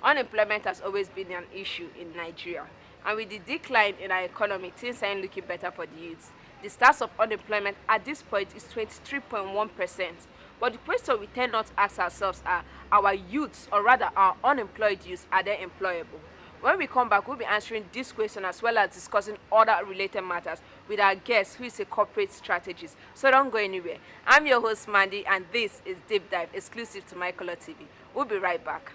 Unemployment has always been an issue in Nigeria, and with the decline in our economy, things aren't looking better for the youths. The stats of unemployment at this point is 23.1%. But the question we tend not to ask ourselves are our youths, or rather our unemployed youths, are they employable? When we come back, we'll be answering this question as well as discussing other related matters with our guest, who is a corporate strategist. So don't go anywhere. I'm your host, Mandy, and this is Deep Dive, exclusive to MyColor TV. We'll be right back.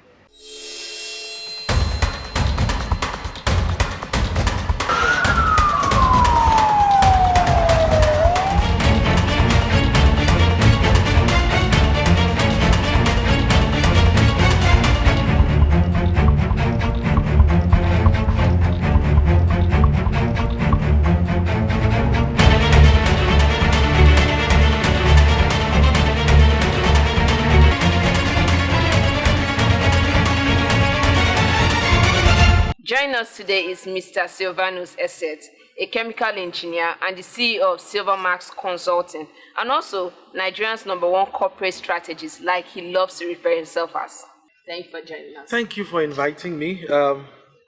Joining us today is Mr. Sylva Essiet, a chemical engineer and the CEO of Silver Max Consulting, and also Nigeria's #1 corporate strategist, like he loves to refer himself as. Thank you for joining us. Thank you for inviting me.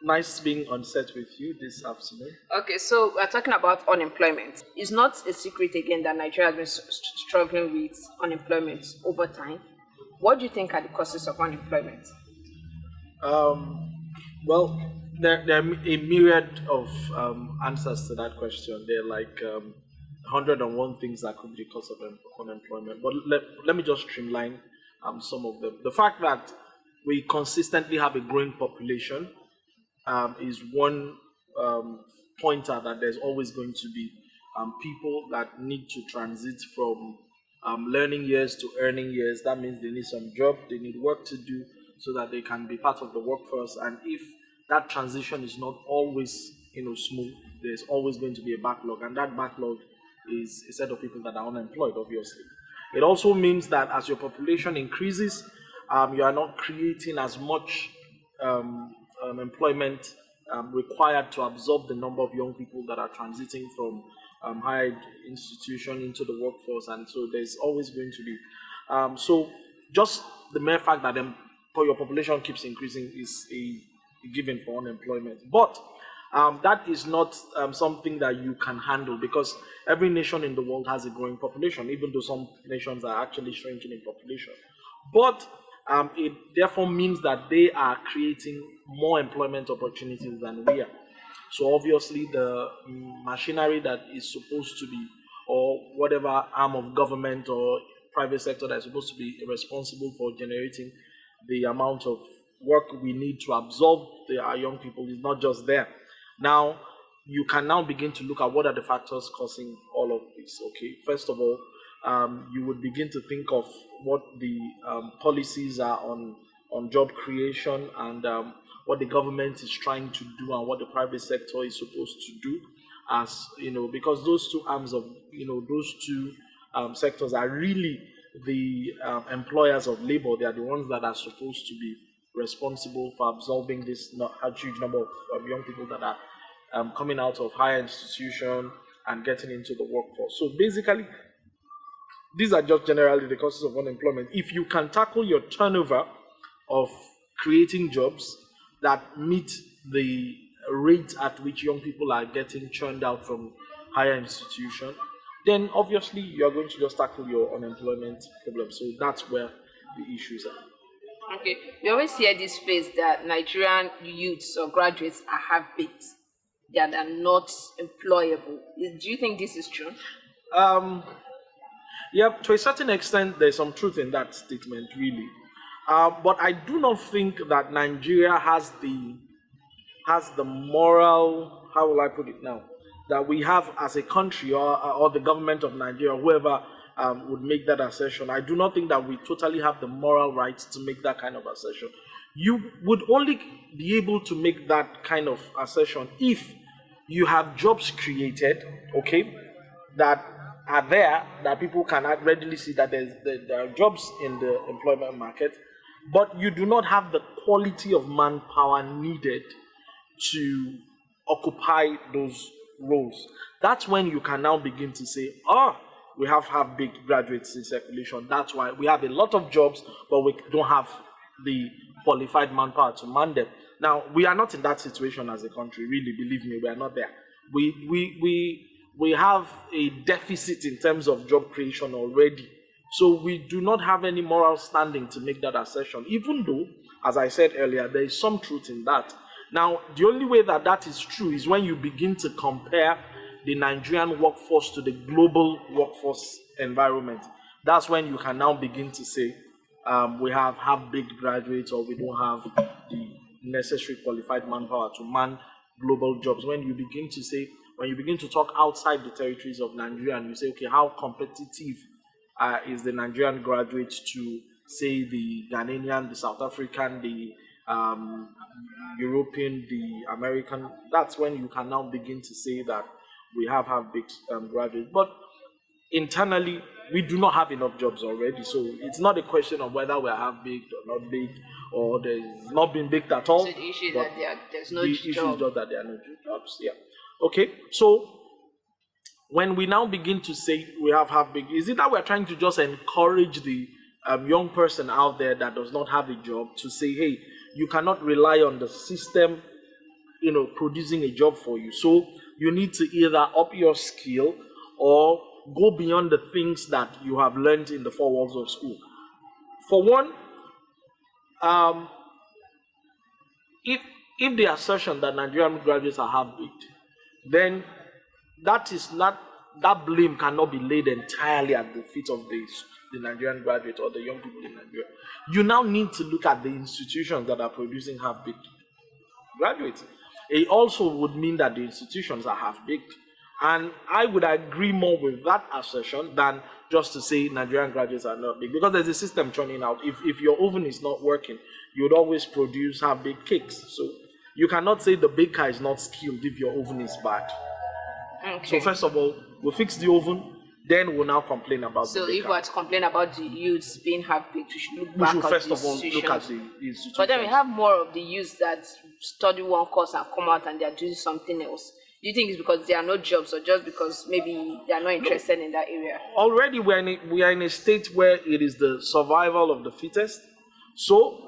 Nice being on set with you this afternoon. Okay, so we're talking about unemployment. It's not a secret again that Nigeria has been struggling with unemployment over time. What do you think are the causes of unemployment? Well, there are a myriad of answers to that question. There are like 101 things that could be the cause of unemployment. But let me just streamline some of them. The fact that we consistently have a growing population is one pointer that there's always going to be people that need to transit from learning years to earning years. That means they need some job, they need work to do so that they can be part of the workforce. And if that transition is not always smooth, there's always going to be a backlog, and that backlog is a set of people that are unemployed, obviously. It also means that as your population increases, you are not creating as much employment required to absorb the number of young people that are transiting from higher institution into the workforce, and so there's always going to be. So just the mere fact that your population keeps increasing is a given for unemployment. But that is not something that you can handle, because every nation in the world has a growing population, even though some nations are actually shrinking in population. But it therefore means that they are creating more employment opportunities than we are. So obviously the machinery that is supposed to be, or whatever arm of government or private sector that is supposed to be responsible for generating the amount of work we need to absorb our young people, is not just there. Now, you can now begin to look at what are the factors causing all of this. Okay, first of all, you would begin to think of what the policies are on job creation, and what the government is trying to do, and what the private sector is supposed to do, as because those two arms of those two sectors are really the employers of labor. They are the ones that are supposed to be responsible for absorbing this huge number of young people that are coming out of higher institution and getting into the workforce. So basically, these are just generally the causes of unemployment. If you can tackle your turnover of creating jobs that meet the rate at which young people are getting churned out from higher institution, then obviously you're going to just tackle your unemployment problem. So that's where the issues are. Okay, we always hear this phrase that Nigerian youths or graduates are half-baked, that are not employable. Do you think this is true? Yeah, to a certain extent, there's some truth in that statement, really. But I do not think that Nigeria has the moral, how will I put it now, that we have as a country, or the government of Nigeria, whoever would make that assertion. I do not think that we totally have the moral right to make that kind of assertion. You would only be able to make that kind of assertion if you have jobs created, okay, that are there, that people can readily see that there are jobs in the employment market, but you do not have the quality of manpower needed to occupy those roles. That's when you can now begin to say, we have big graduates in circulation. That's why we have a lot of jobs, but we don't have the qualified manpower to man them. Now, we are not in that situation as a country, really, believe me, we are not there. We have a deficit in terms of job creation already. So we do not have any moral standing to make that assertion, even though, as I said earlier, there is some truth in that. Now, the only way that that is true is when you begin to compare the Nigerian workforce to the global workforce environment. That's when you can now begin to say we have big graduates, or we don't have the necessary qualified manpower to man global jobs. When you begin to talk outside the territories of Nigeria, and you say, okay, how competitive is the Nigerian graduate to, say, the Ghanaian, the South African, the European, the American? That's when you can now begin to say that we have big graduates. But internally, we do not have enough jobs already. So it's not a question of whether we have big or not big, or there's not been big at all. So the issue is that there's no the job. issue is just that there are no jobs. Yeah. Okay. So when we now begin to say we have big, is it that we're trying to just encourage the young person out there that does not have a job to say, hey, you cannot rely on the system, producing a job for you. So you need to either up your skill or go beyond the things that you have learned in the four walls of school. For one, if the assertion that Nigerian graduates are half-baked, then that blame cannot be laid entirely at the feet of the Nigerian graduate or the young people in Nigeria. You now need to look at the institutions that are producing half-baked graduates. It also would mean that the institutions are half-baked. And I would agree more with that assertion than just to say Nigerian graduates are not big, because there's a system churning out. If your oven is not working, you would always produce half-baked cakes. So you cannot say the baker is not skilled if your oven is bad. Okay. So first of all, we'll fix the oven, then we'll now complain about the baker. So if we are to complain about the youths being half-baked, we should look We back should at first the of all look at the institutions. But then we have more of the youths that study one course and come out and they are doing something else. Do you think it's because there are no jobs, or just because maybe they are not interested in that area? Already we are in a state where it is the survival of the fittest. So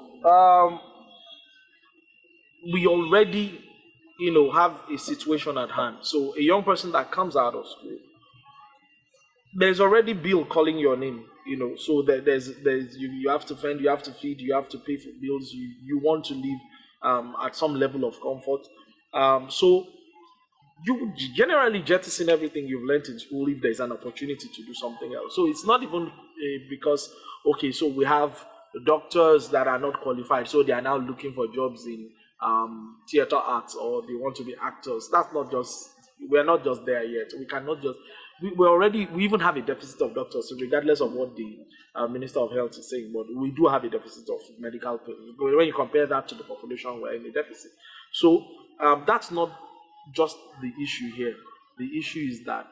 we already have a situation at hand. So a young person that comes out of school, there's already bill calling your name. So there's you have to fend, you have to feed, you have to pay for bills. You want to live at some level of comfort. So you generally jettison everything you've learned in school if there's an opportunity to do something else. So it's not even because, okay, so we have doctors that are not qualified, so they are now looking for jobs in theater arts, or they want to be actors. That's not just, we're not just there yet. We cannot just, we even have a deficit of doctors, so regardless of what the Minister of Health is saying, but we do have a deficit of medical people. When you compare that to the population, we're in a deficit. So that's not just the issue here. The issue is that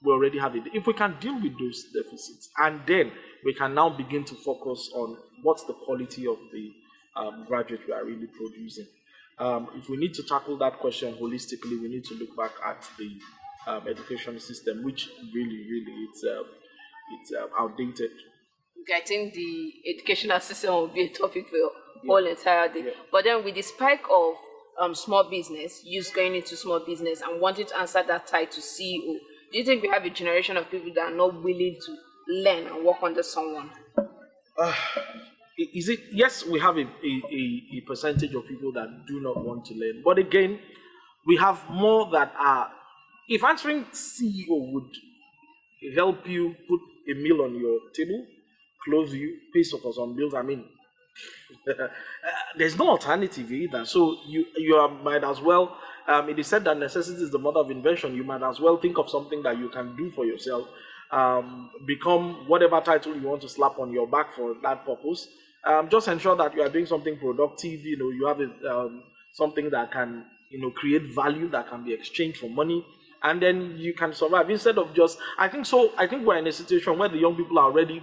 we already have it. If we can deal with those deficits, and then we can now begin to focus on what's the quality of the graduate we are really producing. If we need to tackle that question holistically, we need to look back at the education system, which really it's outdated. I think the educational system will be a topic for whole entire day. Yeah. But then with the spike of small business, youth going into small business and wanting to answer that title CEO, do you think we have a generation of people that are not willing to learn and work under someone? Is it? Yes, we have a percentage of people that do not want to learn. But again, we have more that are. If answering CEO would help you put a meal on your table, clothe you, pay for some bills, I mean, there's no alternative either. So you might as well. It is said that necessity is the mother of invention. You might as well think of something that you can do for yourself. Become whatever title you want to slap on your back for that purpose. Just ensure that you are doing something productive. You have something that can create value, that can be exchanged for money, and then you can survive instead of just. I think we're in a situation where the young people are already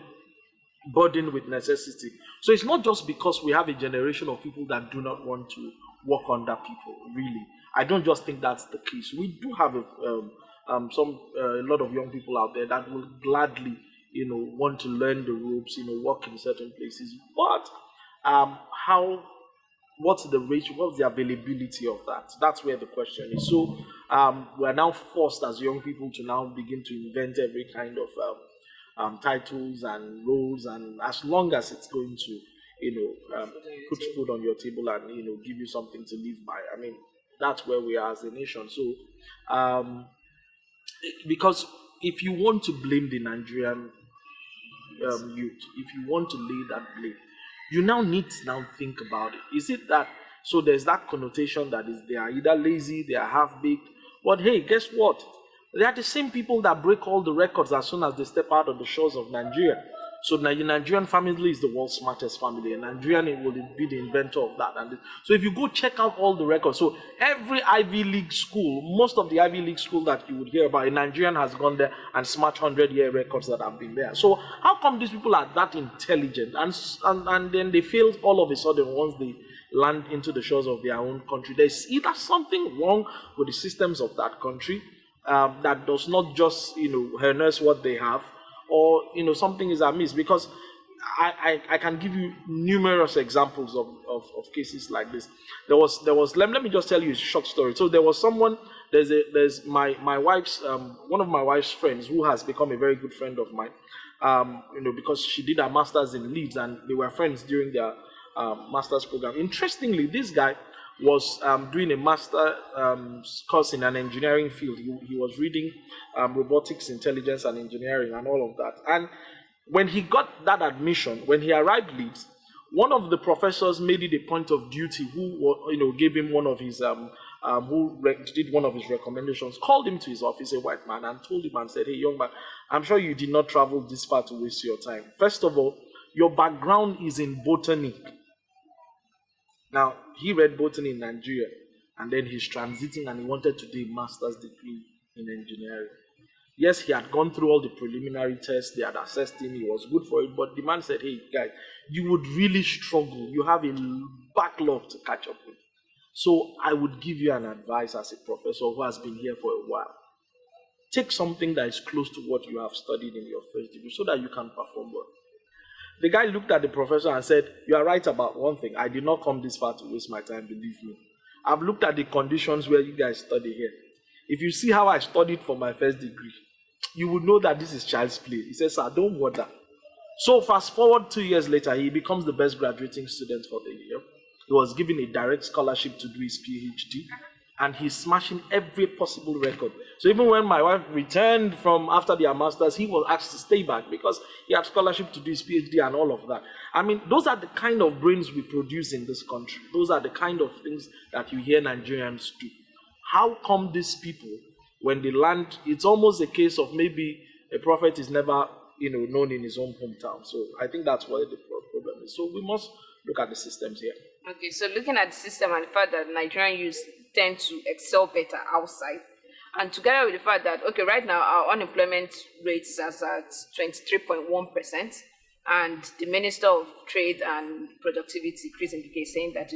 burdened with necessity. So it's not just because we have a generation of people that do not want to work under people. Really, I don't just think that's the case. We do have a lot of young people out there that will gladly, want to learn the ropes, work in certain places. But how what's the ratio, what's the availability of that? That's where the question is. So we're now forced as young people to now begin to invent every kind of titles and roles, and as long as it's going to, put food on your table and give you something to live by. I mean, that's where we are as a nation. So because if you want to blame the Nigerian youth, if you want to lay that blame, you now need to now think about it. Is it that, so there's that connotation that is they are either lazy, they are half baked, but hey, guess what? They are the same people that break all the records as soon as they step out of the shores of Nigeria. So the Nigerian family is the world's smartest family, and Nigerian will be the inventor of that. And so if you go check out all the records, so every Ivy League school, most of the Ivy League school that you would hear about, a Nigerian has gone there and smashed 100-year records that have been there. So how come these people are that intelligent and then they fail all of a sudden once they land into the shores of their own country? There's either something wrong with the systems of that country that does not just harness what they have, or something is amiss, because I can give you numerous examples of cases like this. There was let me just tell you a short story. So there was someone, there's my wife's one of my wife's friends who has become a very good friend of mine, because she did her master's in Leeds and they were friends during their master's program. Interestingly, this guy was doing a master course in an engineering field. He was reading robotics, intelligence, and engineering, and all of that. And when he got that admission, when he arrived Leeds, one of the professors made it a point of duty, who gave him one of his did one of his recommendations, called him to his office, a white man, and told him and said, "Hey, young man, I'm sure you did not travel this far to waste your time. First of all, your background is in botany." Now, he read botany in Nigeria, and then he's transiting and he wanted to do a master's degree in engineering. Yes, he had gone through all the preliminary tests, they had assessed him, he was good for it, but the man said, "Hey, guys, you would really struggle. You have a backlog to catch up with. So I would give you an advice as a professor who has been here for a while. Take something that is close to what you have studied in your first degree so that you can perform well." The guy looked at the professor and said, "You are right about one thing. I did not come this far to waste my time, believe me. I've looked at the conditions where you guys study here. If you see how I studied for my first degree, you would know that this is child's play." He says, "Sir, don't bother." So fast forward 2 years later, he becomes the best graduating student for the year. He was given a direct scholarship to do his PhD, and he's smashing every possible record. So even when my wife returned from after their masters, he was asked to stay back because he had scholarship to do his PhD and all of that. I mean, those are the kind of brains we produce in this country. Those are the kind of things that you hear Nigerians do. How come these people, when they land, it's almost a case of maybe a prophet is never known in his own hometown. So I think that's what the problem is. So we must look at the systems here. Okay, so looking at the system and the fact that Nigerian youth tend to excel better outside, and together with the fact that, okay, right now our unemployment rate is at 23.1%, and the Minister of Trade and Productivity, Chris Mbike, is saying that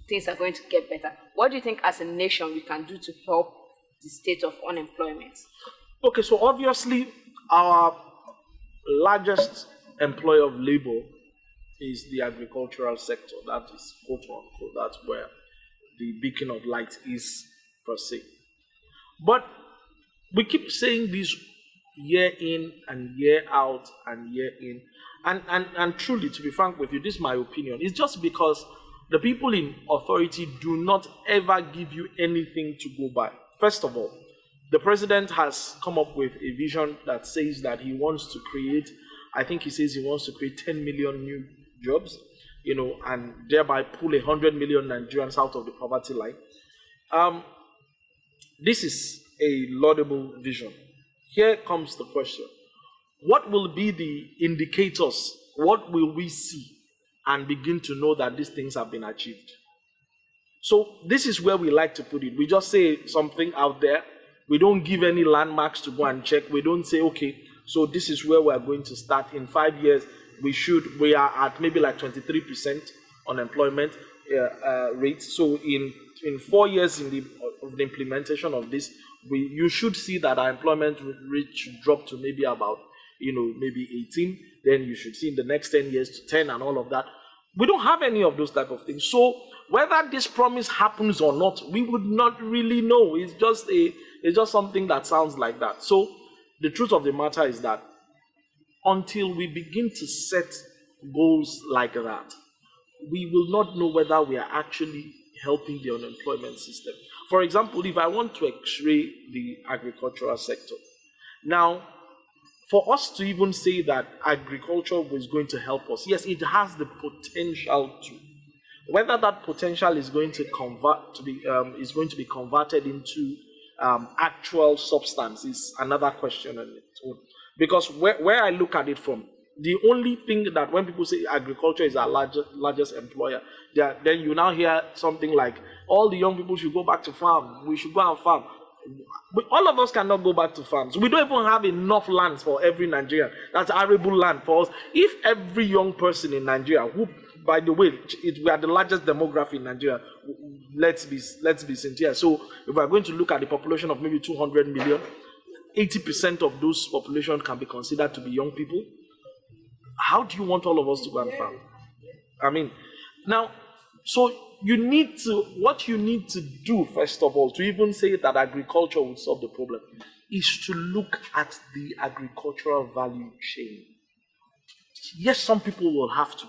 things are going to get better. What do you think as a nation we can do to help the state of unemployment? Okay, so obviously our largest employer of labor is the agricultural sector. That is quote unquote, that's where the beacon of light is per se. But we keep saying this year in and year out and year in. And truly, to be frank with you, this is my opinion. It's just because the people in authority do not ever give you anything to go by. First of all, the president has come up with a vision that says that he wants to create, I think he says he wants to create 10 million new jobs, and thereby pull 100 million Nigerians out of the poverty line. This is a laudable vision. Here comes the question. What will be the indicators? What will we see and begin to know that these things have been achieved? So this is where we like to put it. We just say something out there. We don't give any landmarks to go and check. We don't say, okay, so this is where we are going to start. In 5 years, we are at maybe like 23% unemployment rate. So in 4 years of the implementation of this, you should see that our employment rate should drop to maybe about maybe 18. Then you should see in the next 10 years to 10 and all of that. We don't have any of those type of things. So Whether this promise happens or not, we would not really know. It's just something that sounds like that. So the truth of the matter is that until we begin to set goals like that, we will not know whether we are actually helping the unemployment system. For example, if I want to x-ray the agricultural sector, now, for us to even say that agriculture was going to help us, yes, it has the potential to. Whether that potential is going to be converted into actual substance is another question on its own. Because where I look at it from, the only thing that when people say agriculture is our largest employer, then you now hear something like all the young people should go back to farm. We should go and farm. But all of us cannot go back to farms. We don't even have enough land for every Nigerian. That's arable land for us. If every young person in Nigeria, who, by the way, we are the largest demography in Nigeria. Let's be sincere. So if we are going to look at the population of maybe 200 million, 80% of those population can be considered to be young people. How do you want all of us to go and farm? I mean, now, so what you need to do, first of all, to even say that agriculture will solve the problem, is to look at the agricultural value chain. Yes, some people will have to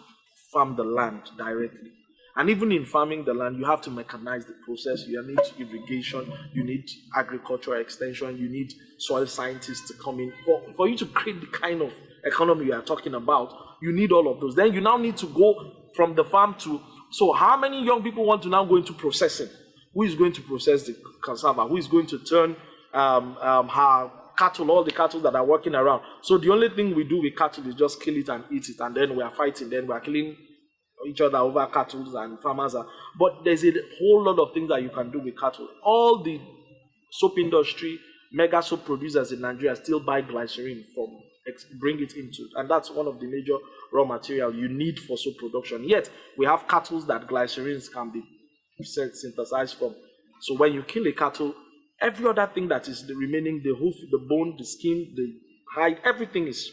farm the land directly. And even in farming the land, you have to mechanize the process. You need irrigation, you need agricultural extension, you need soil scientists to come in. For you to create the kind of economy you are talking about, you need all of those. Then you now need to go from the farm to, so how many young people want to now go into processing? Who is going to process the cassava? Who is going to turn her cattle, all the cattle that are walking around? So the only thing we do with cattle is just kill it and eat it, and then we are fighting, then we are killing each other over cattle, and farmers are. But there's a whole lot of things that you can do with cattle. All the soap industry, mega soap producers in Nigeria still buy glycerin from, bring it into, and that's one of the major raw material you need for soap production. Yet we have cattle that glycerins can be synthesized from. So when you kill a cattle, every other thing that is the remaining, the hoof, the bone, the skin, the hide, everything is,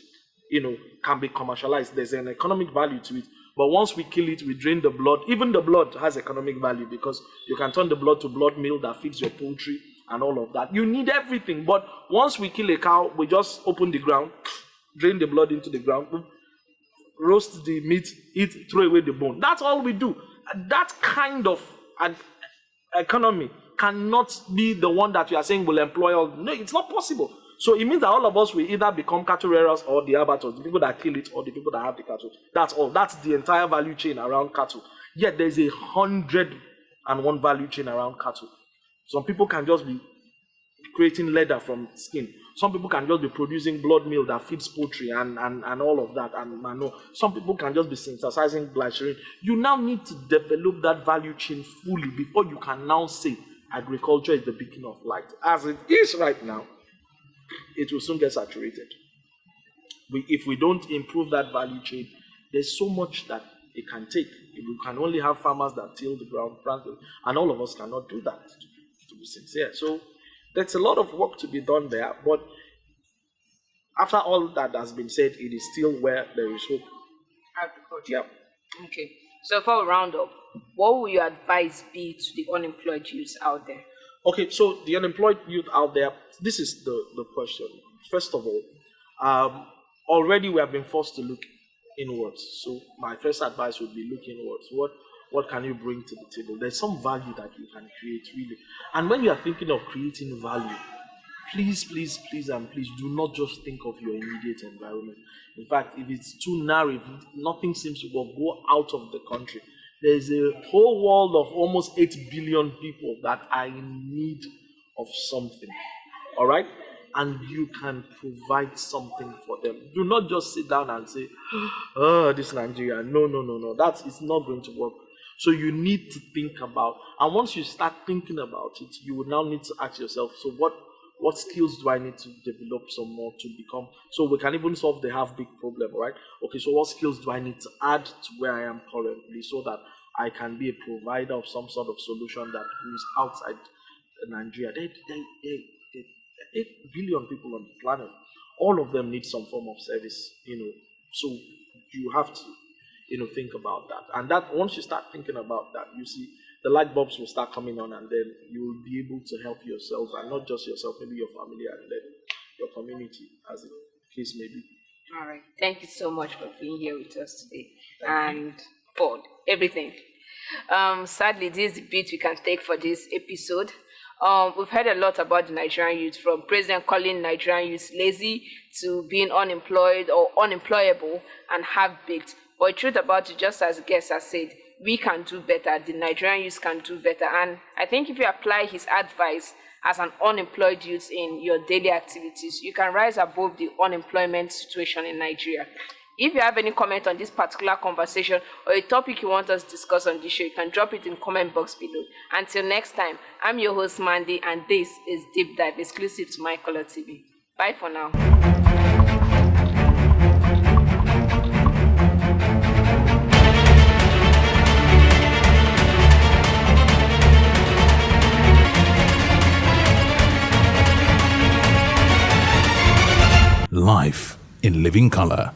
can be commercialized. There's an economic value to it. But once we kill it, we drain the blood. Even the blood has economic value because you can turn the blood to blood meal that feeds your poultry and all of that. You need everything. But once we kill a cow, we just open the ground, drain the blood into the ground, roast the meat, eat, throw away the bone. That's all we do. That kind of an economy cannot be the one that you are saying will employ all. No, it's not possible. So it means that all of us will either become cattle rearers or the abattoirs, the people that kill it or the people that have the cattle. That's all. That's the entire value chain around cattle. Yet there's 101 value chain around cattle. Some people can just be creating leather from skin. Some people can just be producing blood meal that feeds poultry and all of that. And manure. Some people can just be synthesizing glycerin. You now need to develop that value chain fully before you can now say agriculture is the beacon of light. As it is right now, it will soon get saturated. If we don't improve that value chain, there's so much that it can take. We can only have farmers that till the ground, and all of us cannot do that, to be sincere. So there's a lot of work to be done there, but after all that has been said, it is still where there is hope. Agriculture. Yeah. Okay. So for a roundup, what would your advice be to the unemployed youths out there? Okay, so the unemployed youth out there, this is the question. First of all, already we have been forced to look inwards. So my first advice would be look inwards. What can you bring to the table? There's some value that you can create, really. And when you are thinking of creating value, please do not just think of your immediate environment. In fact, if it's too narrow, if nothing seems to work, go out of the country. There's a whole world of almost 8 billion people that are in need of something. All right? And you can provide something for them. Do not just sit down and say, oh, this Nigeria. No. That is not going to work. So you need to think about, and once you start thinking about it, you will now need to ask yourself, so what skills do I need to develop some more to become, so we can even solve the half big problem, right? Okay, so what skills do I need to add to where I am currently so that I can be a provider of some sort of solution that goes outside Nigeria? There are 8 billion people on the planet. All of them need some form of service, so you have to think about that. And that once you start thinking about that, you see, the light bulbs will start coming on, and then you will be able to help yourself, and not just yourself, maybe your family, and then your community, as the case may be. All right. Thank you so much for being here with us today and for everything. Sadly, this is the bit we can take for this episode. We've heard a lot about the Nigerian youth, from President calling Nigerian youth lazy to being unemployed or unemployable and half-baked. But the truth about it, just as the guest has said, we can do better. The Nigerian youth can do better. And I think if you apply his advice as an unemployed youth in your daily activities, you can rise above the unemployment situation in Nigeria. If you have any comment on this particular conversation or a topic you want us to discuss on this show, you can drop it in the comment box below. Until next time, I'm your host Mandy, and this is Deep Dive, exclusive to My Color TV. Bye for now. Life in living color.